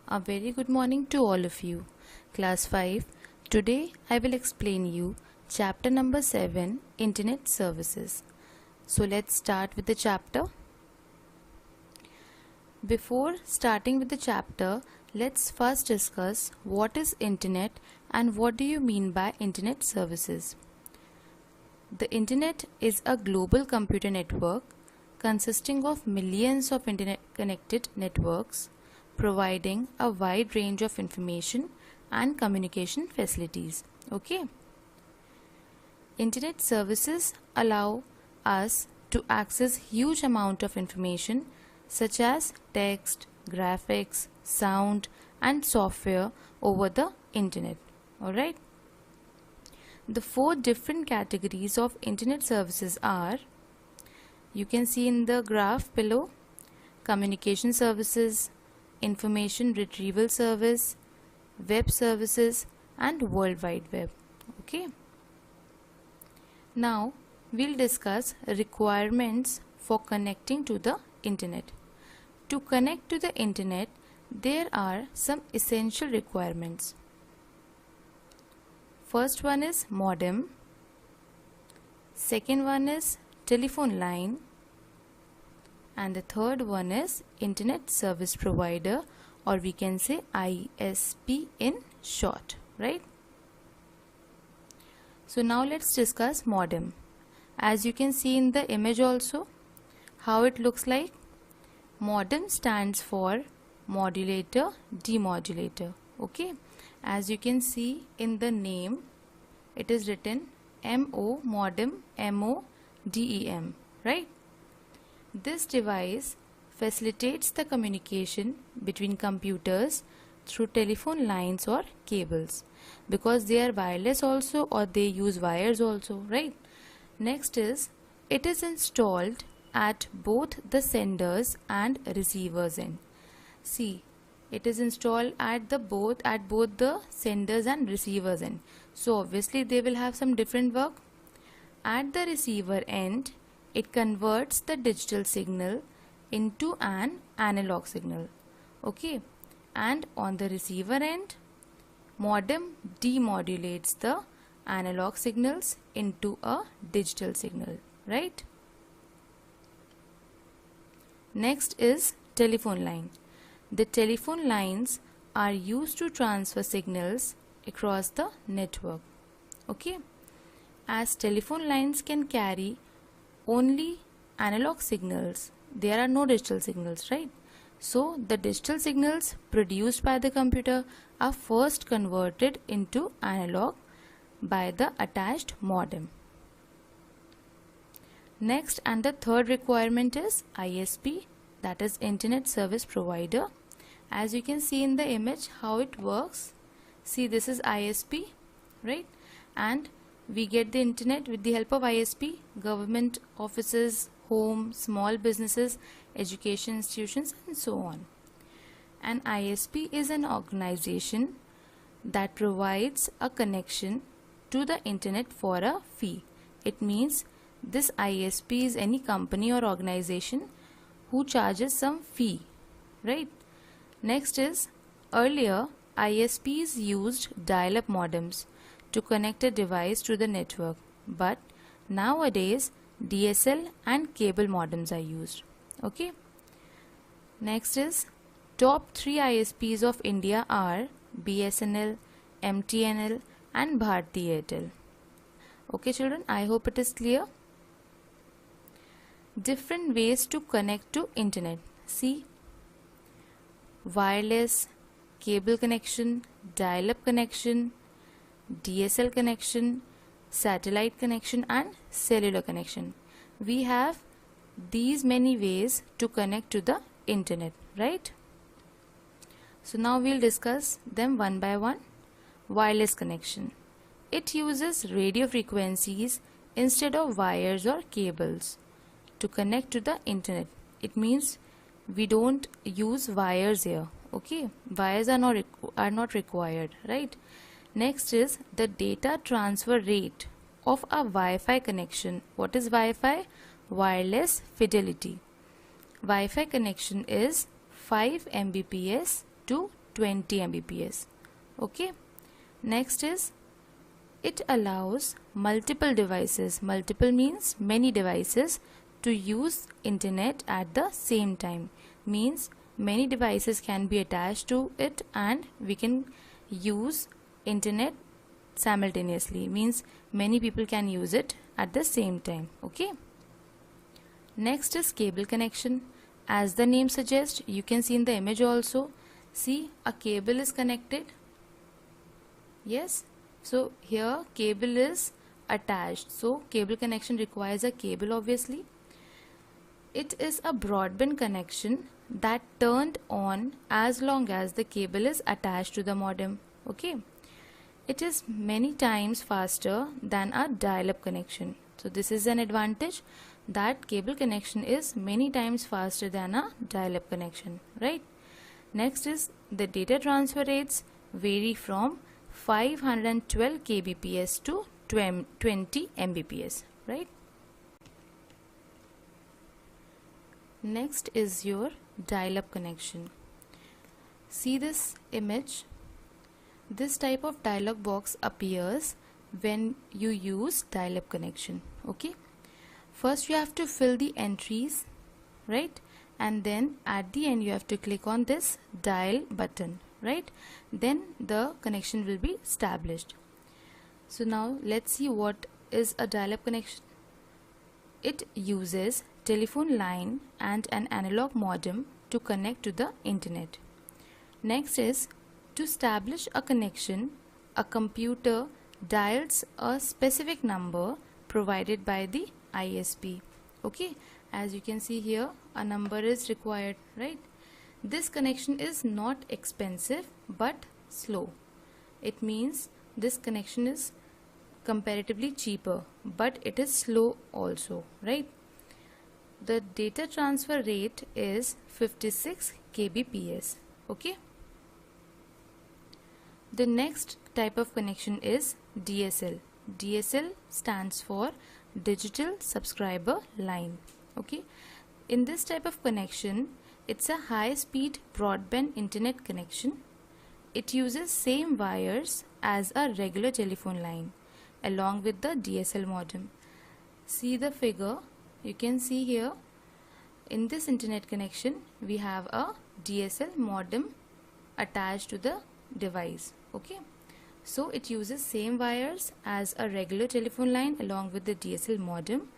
A very good morning to all of you. Class 5. Today I will explain you chapter number 7, Internet Services. So let's start with the chapter. Before starting with the chapter, let's first discuss what is Internet and what do you mean by Internet Services. The Internet is a global computer network consisting of millions of internet-connected networks providing a wide range of information and communication facilities. Okay. Internet services allow us to access huge amount of information such as text, graphics, sound and software over the internet. Alright. The 4 different categories of internet services are, you can see in the graph below, communication services, information retrieval service, web services and World Wide Web. Okay. Now we'll discuss requirements for connecting to the internet. To connect to the internet, there are some essential requirements. First one is modem. Second one is telephone line. And the third one is Internet Service Provider, or we can say ISP in short, right? So now let's discuss modem. As you can see in the image also, how it looks like. Modem stands for modulator demodulator. Okay, as you can see in the name, it is written MO modem, MODEM, right? This device facilitates the communication between computers through telephone lines or cables, because they are wireless also, or they use wires also, right? Next is, it is installed at both the senders and receivers end. See, it is installed at both the senders and receivers end. So obviously they will have some different work. At the receiver end, it converts the digital signal into an analog signal. Okay. And on the receiver end, modem demodulates the analog signals into a digital signal, right? Next is telephone line. The telephone lines are used to transfer signals across the network. Okay. As telephone lines can carry only analog signals, there are no digital signals, right? So the digital signals produced by the computer are first converted into analog by the attached modem. Next and the third requirement is ISP, that is Internet Service Provider. As you can see in the image how it works. See, this is ISP, right? And we get the internet with the help of ISP, government offices, home, small businesses, education institutions and so on. An ISP is an organization that provides a connection to the internet for a fee. It means this ISP is any company or organization who charges some fee, right? Next is, earlier ISPs used dial-up modems to connect a device to the network, but nowadays DSL and cable modems are used. Okay. Next is, top 3 ISPs of India are BSNL, MTNL and Bharti Airtel. Okay children, I hope it is clear. Different ways to connect to internet. See, wireless, cable connection, dial-up connection, DSL connection, satellite connection and cellular connection. We have these many ways to connect to the internet, right? So now we'll discuss them one by one. Wireless connection. It uses radio frequencies instead of wires or cables to connect to the internet. It means we don't use wires here. Okay, wires are not required, right? Next is the data transfer rate of a Wi-Fi connection. What is Wi-Fi? Wireless fidelity. Wi-Fi connection is 5 Mbps to 20 Mbps. Okay. Next is it allows multiple devices. Multiple means many devices to use internet at the same time. Means many devices can be attached to it and we can use internet simultaneously. Means many people can use it at the same time. Okay. Next is cable connection. As the name suggests, you can see in the image also. See, a cable is connected. Yes. So here cable is attached. So cable connection requires a cable obviously. It is a broadband connection that turned on as long as the cable is attached to the modem. Okay. It is many times faster than a dial-up connection. So this is an advantage, that cable connection is many times faster than a dial-up connection, right? Next is the data transfer rates vary from 512 kbps to 20 mbps, right? Next is your dial-up connection. See this image. This type of dialog box appears when you use dial-up connection. Okay. First you have to fill the entries, right? And then at the end you have to click on this dial button, right? Then the connection will be established. So now let's see what is a dial-up connection. It uses telephone line and an analog modem to connect to the internet. Next is, to establish a connection, a computer dials a specific number provided by the ISP. Okay, as you can see here, a number is required, right? This connection is not expensive but slow. It means this connection is comparatively cheaper, but it is slow also, right? The data transfer rate is 56 kbps. Okay. The next type of connection is DSL. DSL stands for Digital Subscriber Line. Okay. In this type of connection, it's a high-speed broadband internet connection. It uses same wires as a regular telephone line along with the DSL modem. See the figure. You can see here, in this internet connection, we have a DSL modem attached to the device. Okay, so it uses same wires as a regular telephone line along with the DSL modem.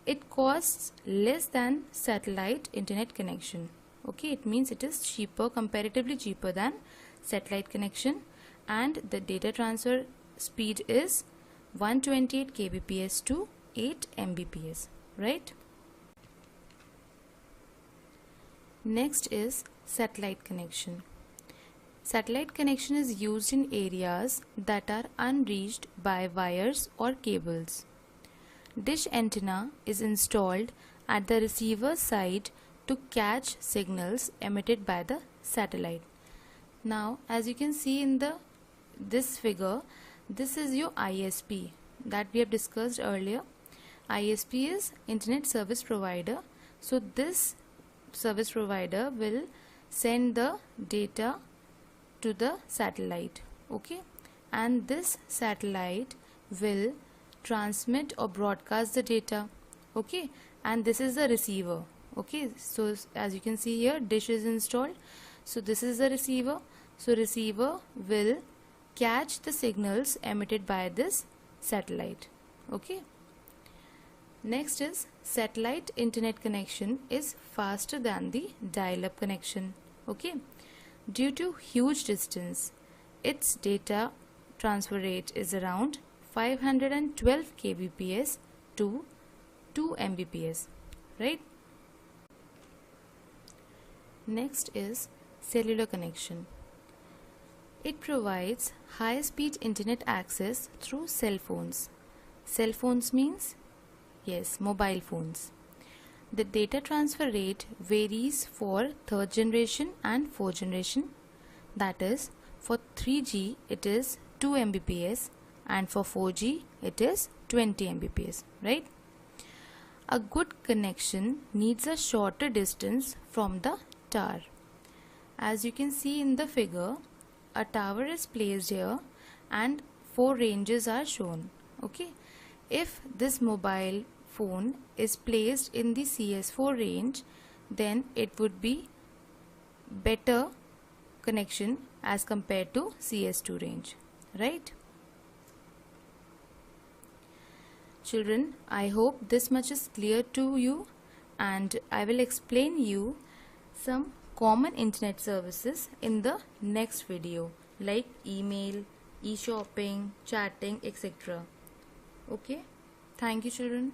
It costs less than satellite internet connection. Okay, it means it is cheaper, comparatively cheaper than satellite connection, and the data transfer speed is 128 kbps to 8 mbps, right? Next is satellite connection. Satellite connection is used in areas that are unreached by wires or cables. Dish antenna is installed at the receiver side to catch signals emitted by the satellite. Now, as you can see in this figure, this is your ISP that we have discussed earlier. ISP is Internet Service Provider. So this service provider will send the data to the satellite. Okay, and this satellite will transmit or broadcast the data. Okay, and this is the receiver. Okay, so as you can see here, dish is installed. So this is the receiver. So receiver will catch the signals emitted by this satellite. Okay. Next is satellite internet connection is faster than the dial-up connection. Okay. Due to huge distance, its data transfer rate is around 512 kbps to 2 mbps, right? Next is cellular connection. It provides high-speed internet access through cell phones. Cell phones means, yes, mobile phones. The data transfer rate varies for third generation and fourth generation. That is, for 3G it is 2 mbps and for 4G it is 20 mbps, right? A good connection needs a shorter distance from the tower. As you can see in the figure, a tower is placed here and 4 ranges are shown. Okay, if this mobile phone is placed in the CS4 range, then it would be better connection as compared to CS2 range, right? Children, I hope this much is clear to you, and I will explain you some common internet services in the next video, like email, e-shopping, chatting, etc. Okay, thank you, children.